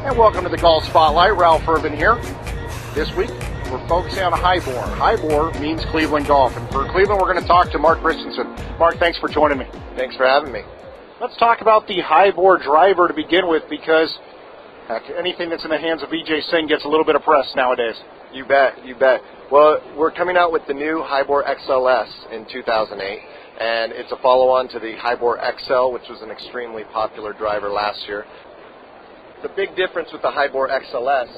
And welcome to the Golf Spotlight. Ralph Urban here. This week, we're focusing on Hi-Bore. Hi-Bore means Cleveland Golf. And for Cleveland, we're going to talk to Mark Christensen. Mark, thanks for joining me. Thanks for having me. Let's talk about the Hi-Bore driver to begin with, because heck, anything that's in the hands of Vijay Singh gets a little bit of press nowadays. You bet, you bet. Well, we're coming out with the new Hi-Bore XLS in 2008, and it's a follow-on to the Hi-Bore XL, which was an extremely popular driver last year. The big difference with the Hi-Bore XLS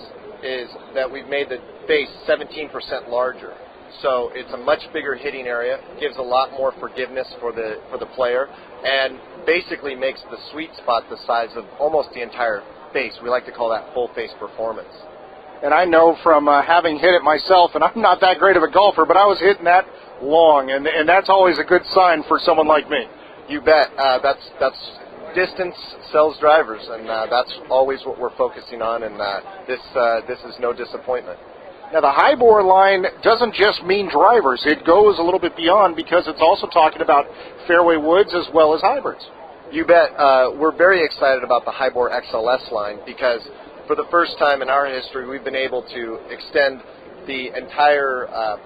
is that we've made the base 17% larger. So it's a much bigger hitting area, gives a lot more forgiveness for the player, and basically makes the sweet spot the size of almost the entire face. We like to call that full face performance. And I know from having hit it myself, and I'm not that great of a golfer, but I was hitting that long, and that's always a good sign for someone like me. You bet. That's distance sells drivers, and that's always what we're focusing on, and this is no disappointment. Now, the Hi-Bore line doesn't just mean drivers. It goes a little bit beyond, because it's also talking about fairway woods as well as hybrids. You bet. We're very excited about the Hi-Bore XLS line, because for the first time in our history, we've been able to extend the entire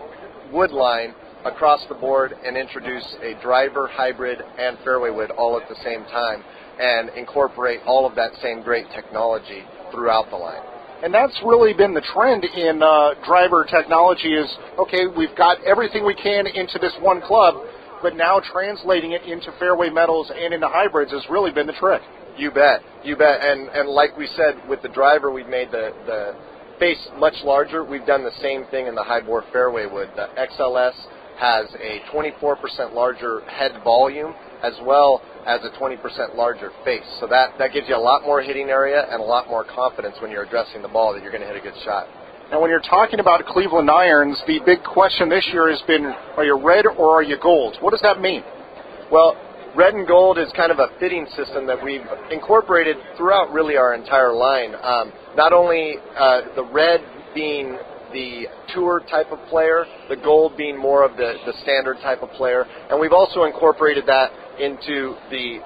wood line across the board and introduce a driver, hybrid, and fairway wood all at the same time, and incorporate all of that same great technology throughout the line. And that's really been the trend in driver technology is, okay, we've got everything we can into this one club, but now translating it into fairway metals and into hybrids has really been the trick. You bet, you bet. And like we said, with the driver, we've made the face much larger. We've done the same thing in the Hi-Bore fairway wood. The XLS has a 24% larger head volume as well as a 20% larger face. So that gives you a lot more hitting area and a lot more confidence when you're addressing the ball that you're going to hit a good shot. Now, when you're talking about Cleveland irons, the big question this year has been, are you red or are you gold? What does that mean? Well, red and gold is kind of a fitting system that we've incorporated throughout really our entire line. Not only the red being the tour type of player, the gold being more of the standard type of player, and we've also incorporated that into the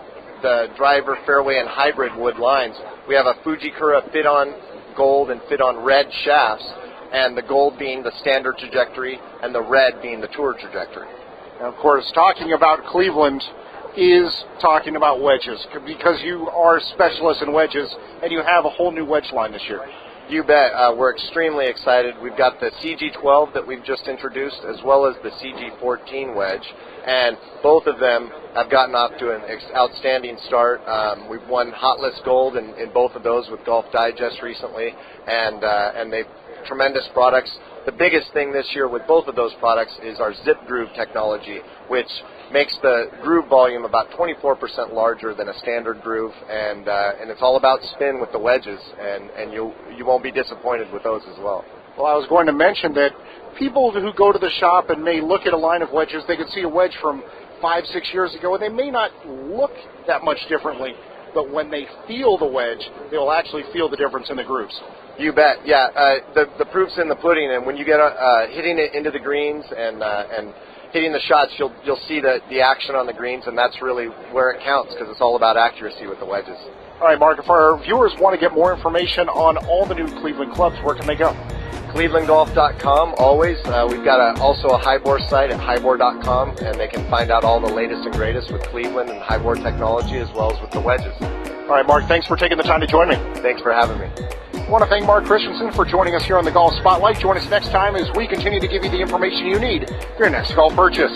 driver, fairway, and hybrid wood lines. We have a Fujikura fit-on gold and fit-on red shafts, and the gold being the standard trajectory and the red being the tour trajectory. And of course, talking about Cleveland is talking about wedges, because you are specialists in wedges, and you have a whole new wedge line this year. You bet. We're extremely excited. We've got the CG12 that we've just introduced, as well as the CG14 wedge, and both of them have gotten off to an outstanding start. We've won Hot List Gold in both of those with Golf Digest recently, and they've tremendous products. The biggest thing this year with both of those products is our Zip Groove technology, which makes the groove volume about 24% larger than a standard groove, and it's all about spin with the wedges, and you won't be disappointed with those as well. Well, I was going to mention that people who go to the shop and may look at a line of wedges, they could see a wedge from 5-6 years ago, and they may not look that much differently, but when they feel the wedge, they'll actually feel the difference in the grooves. You bet, yeah. The proof's in the pudding, and when you get hitting it into the greens and hitting the shots, you'll see the action on the greens, and that's really where it counts, because it's all about accuracy with the wedges. All right, Mark, if our viewers want to get more information on all the new Cleveland clubs, where can they go? ClevelandGolf.com, always. We've got also a Hi-Bore site at Hi-Bore.com, and they can find out all the latest and greatest with Cleveland and Hi-Bore technology, as well as with the wedges. All right, Mark, thanks for taking the time to join me. Thanks for having me. I want to thank Mark Christensen for joining us here on the Golf Spotlight. Join us next time as we continue to give you the information you need for your next golf purchase.